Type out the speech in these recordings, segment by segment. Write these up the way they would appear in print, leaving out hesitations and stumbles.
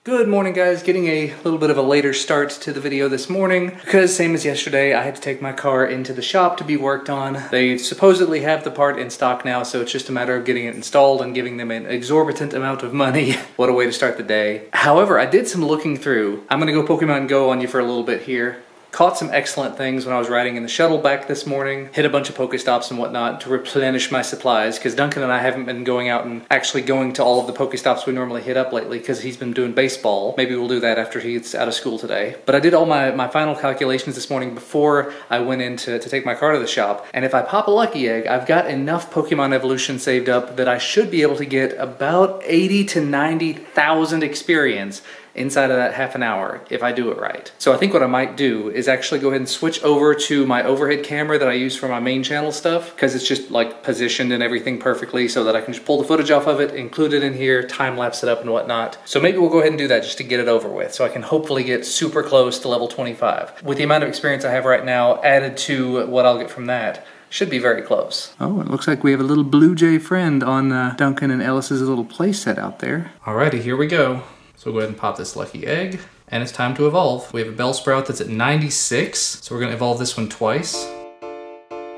Good morning, guys. Getting a little bit of a later start to the video this morning because same as yesterday, I had to take my car into the shop to be worked on. They supposedly have the part in stock now, so it's just a matter of getting it installed and giving them an exorbitant amount of money. What a way to start the day. However, I did some looking through. I'm gonna go Pokemon Go on you for a little bit here. Caught some excellent things when I was riding in the shuttle back this morning. Hit a bunch of Pokestops and whatnot to replenish my supplies because Duncan and I haven't been going out and actually going to all of the Pokestops we normally hit up lately because he's been doing baseball. Maybe we'll do that after he gets out of school today. But I did all my final calculations this morning before I went in to take my car to the shop. And if I pop a lucky egg, I've got enough Pokemon evolution saved up that I should be able to get about 80 to 90,000 experience inside of that half an hour if I do it right. So I think what I might do is actually go ahead and switch over to my overhead camera that I use for my main channel stuff because it's just like positioned and everything perfectly so that I can just pull the footage off of it, include it in here, time lapse it up and whatnot. So maybe we'll go ahead and do that just to get it over with so I can hopefully get super close to level 25. With the amount of experience I have right now added to what I'll get from that, should be very close. Oh, it looks like we have a little Blue Jay friend on Duncan and Ellis's little play set out there. Alrighty, here we go. So we'll go ahead and pop this lucky egg, and it's time to evolve. We have a Bellsprout that's at 96, so we're gonna evolve this one twice.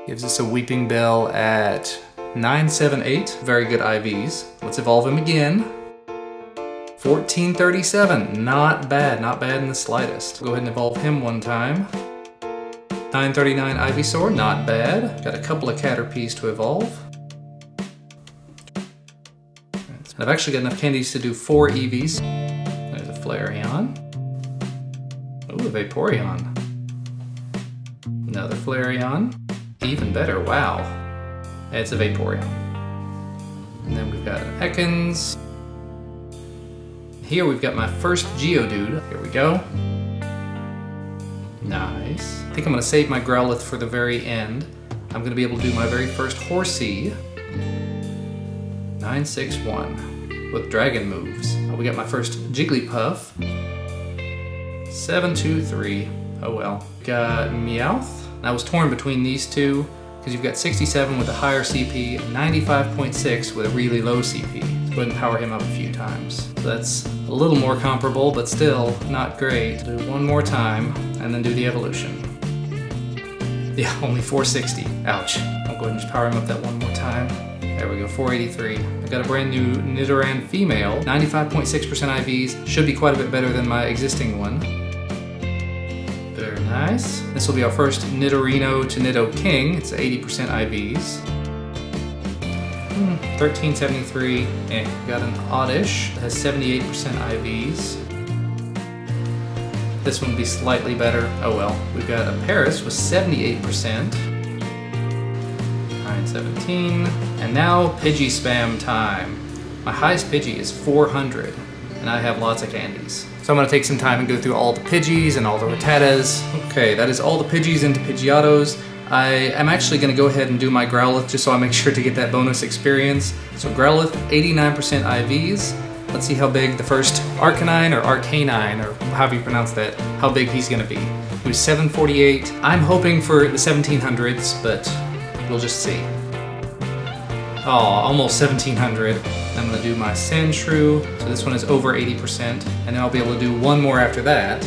Gives us a Weeping Bell at 978, very good IVs. Let's evolve him again. 1437, not bad in the slightest. Go ahead and evolve him one time. 939 Ivysaur, not bad. Got a couple of Caterpies to evolve. And I've actually got enough candies to do 4 EVs. There's a Flareon. Ooh, a Vaporeon. Another Flareon. Even better, wow. It's a Vaporeon. And then we've got an Ekans. Here we've got my first Geodude. Here we go. Nice. I think I'm gonna save my Growlithe for the very end. I'm gonna be able to do my very first Horsea. 961 with dragon moves. We got my first Jigglypuff. 723. Oh well. Got Meowth. I was torn between these two because you've got 67 with a higher CP, 95.6 with a really low CP. So go ahead and power him up a few times. So that's a little more comparable, but still not great. Do one more time and then do the evolution. Yeah, only 460. Ouch. I'll go ahead and just power him up that one more time. There we go, 483. I've got a brand new Nidoran female, 95.6% IVs. Should be quite a bit better than my existing one. Very nice. This will be our first Nidorino to Nidoking. It's 80% IVs. 1373. And we've got an Oddish that has 78% IVs. This one will be slightly better. Oh well. We've got a Paris with 78%. 917. And now Pidgey spam time. My highest Pidgey is 400, and I have lots of candies. So I'm gonna take some time and go through all the Pidgeys and all the Rattatas. Okay, that is all the Pidgeys into Pidgeottos. I am actually gonna go ahead and do my Growlithe just so I make sure to get that bonus experience. So Growlithe, 89% IVs. Let's see how big the first Arcanine or Arcanine, or however you pronounce that, how big he's gonna be. He was 748. I'm hoping for the 1700s, but we'll just see. Oh, almost 1700. I'm gonna do my Sandshrew. So this one is over 80%, and then I'll be able to do one more after that.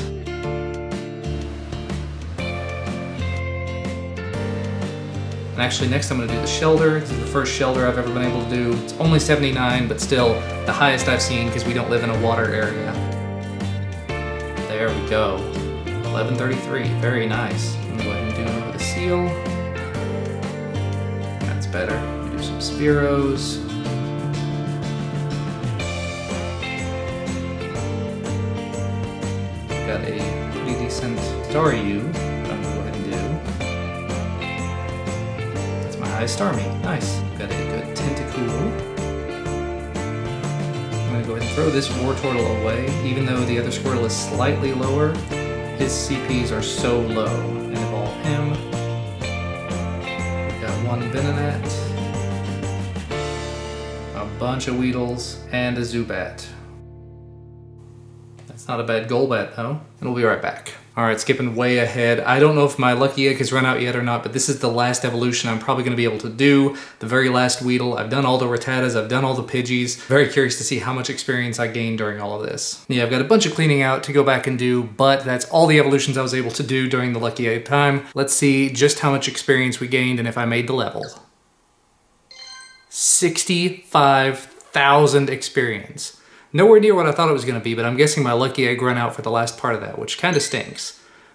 And actually next I'm gonna do the Shelder. This is the first Shelder I've ever been able to do. It's only 79, but still the highest I've seen because we don't live in a water area. There we go. 1133, very nice. I'm gonna go ahead and do the Seal. That's better. Do some Spearows. Got a pretty decent Staryu that I'm gonna go ahead and do. That's my highest Starmie. Nice. Got a good Tentacool. I'm gonna go ahead and throw this Wartortle away, even though the other Squirtle is slightly lower. His CPs are so low. And evolve him. Got one Venonat. A bunch of Weedles, and a Zubat. That's not a bad goal bet though. And we'll be right back. All right, skipping way ahead. I don't know if my lucky egg has run out yet or not, but this is the last evolution I'm probably gonna be able to do. The very last Weedle. I've done all the Rattatas, I've done all the Pidgeys. Very curious to see how much experience I gained during all of this. Yeah, I've got a bunch of cleaning out to go back and do, but that's all the evolutions I was able to do during the lucky egg time. Let's see just how much experience we gained and if I made the level. 65,000 experience. Nowhere near what I thought it was going to be, but I'm guessing my lucky egg ran out for the last part of that, which kind of stinks.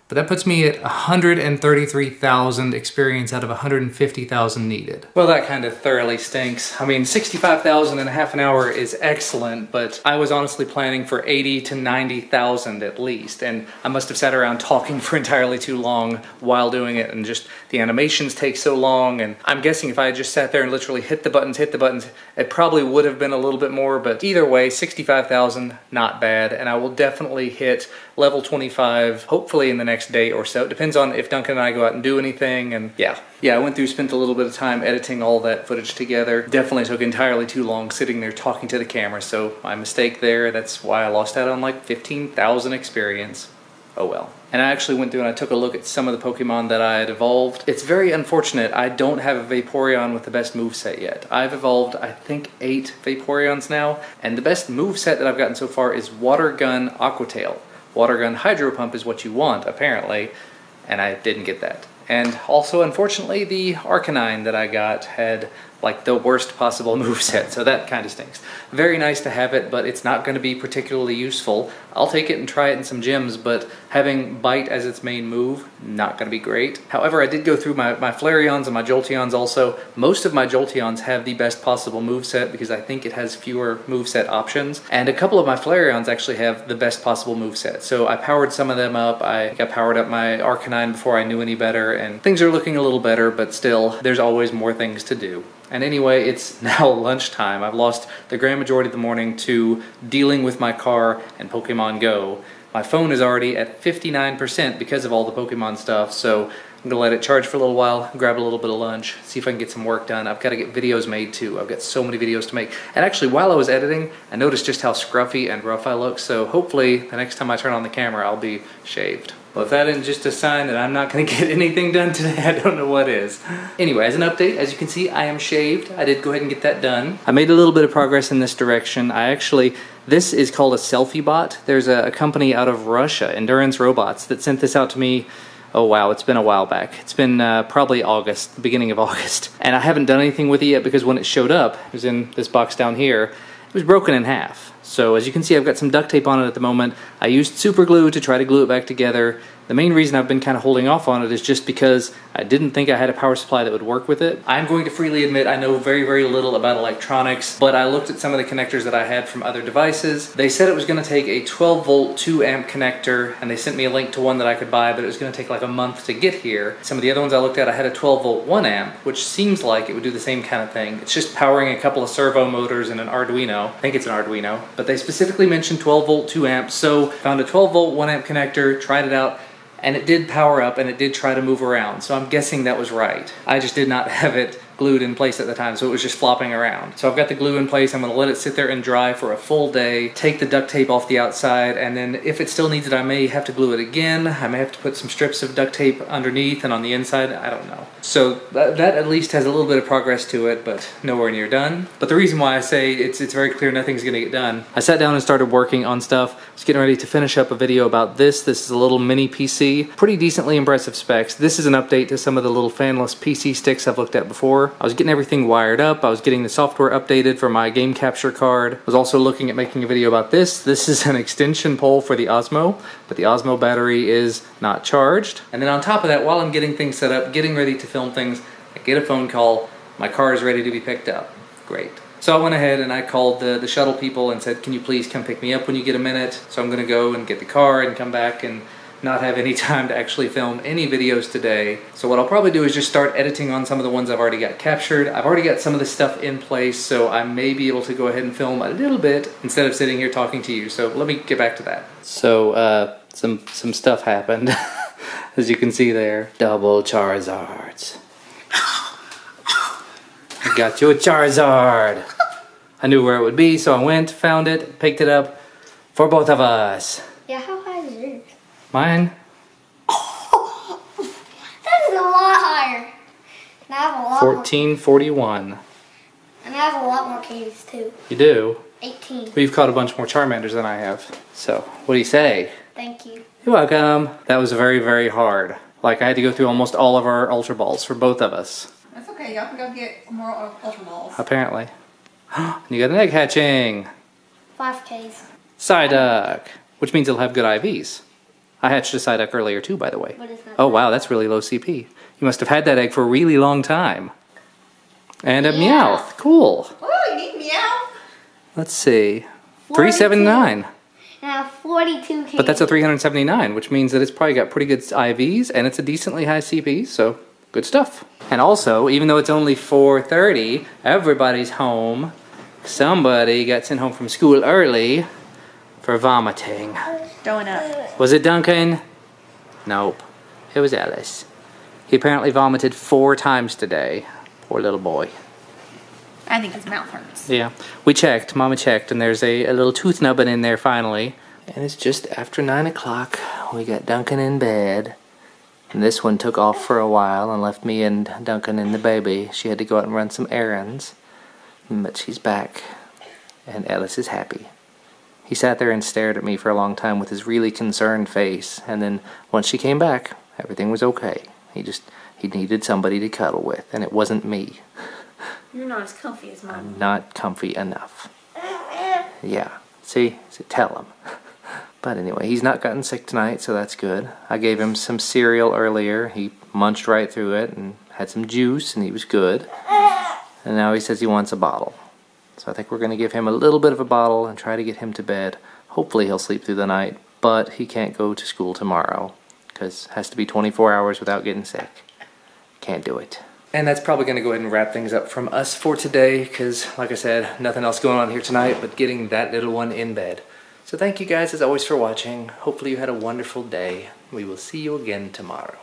But that puts me at 133,000 experience out of 150,000 needed. Well, that kind of thoroughly stinks. I mean, 65,000 in a half an hour is excellent, but I was honestly planning for 80 to 90,000 at least, and I must have sat around talking for entirely too long while doing it, and just the animations take so long, and I'm guessing if I had just sat there and literally hit the buttons, it probably would have been a little bit more, but either way, 65,000, not bad, and I will definitely hit level 25, hopefully in the next day or so. It depends on if Duncan and I go out and do anything, and yeah, I spent a little bit of time editing all that footage together. Definitely took entirely too long sitting there talking to the camera, so my mistake there. That's why I lost out on like 15,000 experience. Oh well. And I actually went through and I took a look at some of the Pokemon that I had evolved. It's very unfortunate I don't have a Vaporeon with the best moveset yet. I've evolved, I think, 8 Vaporeons now, and the best moveset that I've gotten so far is Water Gun Aqua Tail. Water Gun Hydro Pump is what you want, apparently, and I didn't get that. And also, unfortunately, the Arcanine that I got had like the worst possible moveset, so that kind of stinks. Very nice to have it, but it's not going to be particularly useful. I'll take it and try it in some gyms, but having Bite as its main move, not going to be great. However, I did go through my Flareons and my Jolteons also. Most of my Jolteons have the best possible moveset because I think it has fewer moveset options, and a couple of my Flareons actually have the best possible moveset. So I powered some of them up. I powered up my Arcanine before I knew any better, and things are looking a little better, but still, there's always more things to do. And anyway, it's now lunchtime. I've lost the grand majority of the morning to dealing with my car and Pokemon Go. My phone is already at 59% because of all the Pokemon stuff, so I'm gonna let it charge for a little while, grab a little bit of lunch, see if I can get some work done. I've got to get videos made too. I've got so many videos to make. And actually, while I was editing, I noticed just how scruffy and rough I look, so hopefully the next time I turn on the camera, I'll be shaved. Well, if that isn't just a sign that I'm not going to get anything done today, I don't know what is. Anyway, as an update, as you can see, I am shaved. I did go ahead and get that done. I made a little bit of progress in this direction. This is called a selfie bot. There's a company out of Russia, Endurance Robots, that sent this out to me. Oh wow, it's been a while back. It's been probably August, the beginning of August. And I haven't done anything with it yet because when it showed up, it was in this box down here, it was broken in half. So as you can see, I've got some duct tape on it at the moment. I used super glue to try to glue it back together. The main reason I've been kind of holding off on it is just because I didn't think I had a power supply that would work with it. I'm going to freely admit I know very, very little about electronics, but I looked at some of the connectors that I had from other devices. They said it was going to take a 12 volt 2 amp connector, and they sent me a link to one that I could buy, but it was going to take like a month to get here. Some of the other ones I looked at, I had a 12 volt 1 amp, which seems like it would do the same kind of thing. It's just powering a couple of servo motors and an Arduino. I think it's an Arduino, but they specifically mentioned 12 volt 2 amps, so found a 12 volt 1 amp connector, tried it out, and it did power up and it did try to move around, so I'm guessing that was right. I just did not have it glued in place at the time, so it was just flopping around. So I've got the glue in place. I'm going to let it sit there and dry for a full day, take the duct tape off the outside, and then if it still needs it, I may have to glue it again. I may have to put some strips of duct tape underneath and on the inside. I don't know. So that at least has a little bit of progress to it, but nowhere near done. But the reason why I say it's very clear nothing's going to get done, I sat down and started working on stuff. I was getting ready to finish up a video about this. This is a little mini PC. Pretty decently impressive specs. This is an update to some of the little fanless PC sticks I've looked at before. I was getting everything wired up. I was getting the software updated for my game capture card. I was also looking at making a video about this. This is an extension pole for the Osmo, but the Osmo battery is not charged. And then on top of that, while I'm getting things set up, getting ready to film things, I get a phone call. My car is ready to be picked up. Great. So I went ahead and I called the shuttle people and said, can you please come pick me up when you get a minute? So I'm gonna go and get the car and come back and not have any time to actually film any videos today. So what I'll probably do is just start editing on some of the ones I've already got captured. I've already got some of this stuff in place, so I may be able to go ahead and film a little bit instead of sitting here talking to you. So let me get back to that. So some stuff happened, as you can see there. Double Charizards. I got you a Charizard. I knew where it would be, so I went, found it, picked it up. For both of us. Yeah, how high is yours? Mine? Oh, that is a lot higher. And I have a lot 1441. more. And I have a lot more candies too. You do? 18. Well, you've caught a bunch more Charmanders than I have. So, what do you say? Thank you. You're welcome. That was very, very hard. Like, I had to go through almost all of our Ultra Balls for both of us. That's okay. Y'all can go get more Ultra Balls. Apparently. You got an egg hatching. 5Ks. Psyduck. Which means it'll have good IVs. I hatched a Psyduck earlier too, by the way. But it's not Oh wow, that's really low CP. You must have had that egg for a really long time. And a Meowth. Cool. Oh, you need Meowth? Let's see. 42. 379. And I have 42 candies. But that's a 379, which means that it's probably got pretty good IVs and it's a decently high CP, so good stuff. And also, even though it's only 4:30, everybody's home. Somebody got sent home from school early for vomiting. Going up. Was it Duncan? Nope. It was Ellis. He apparently vomited 4 times today. Poor little boy. I think his mouth hurts. Yeah. We checked. Mama checked, and there's a little tooth nubbin in there finally. And it's just after 9 o'clock. We got Duncan in bed. And this one took off for a while and left me and Duncan and the baby. She had to go out and run some errands. But she's back. And Ellis is happy. He sat there and stared at me for a long time with his really concerned face. And then once she came back, everything was okay. He needed somebody to cuddle with, and it wasn't me. You're not as comfy as Mom. I'm not comfy enough. Yeah. See? Tell him. But anyway, he's not gotten sick tonight, so that's good. I gave him some cereal earlier. He munched right through it and had some juice, and he was good. And now he says he wants a bottle. So I think we're going to give him a little bit of a bottle and try to get him to bed. Hopefully he'll sleep through the night, but he can't go to school tomorrow because it has to be 24 hours without getting sick. Can't do it. And that's probably going to go ahead and wrap things up from us for today because, like I said, nothing else going on here tonight but getting that little one in bed. So thank you guys as always for watching. Hopefully you had a wonderful day. We will see you again tomorrow.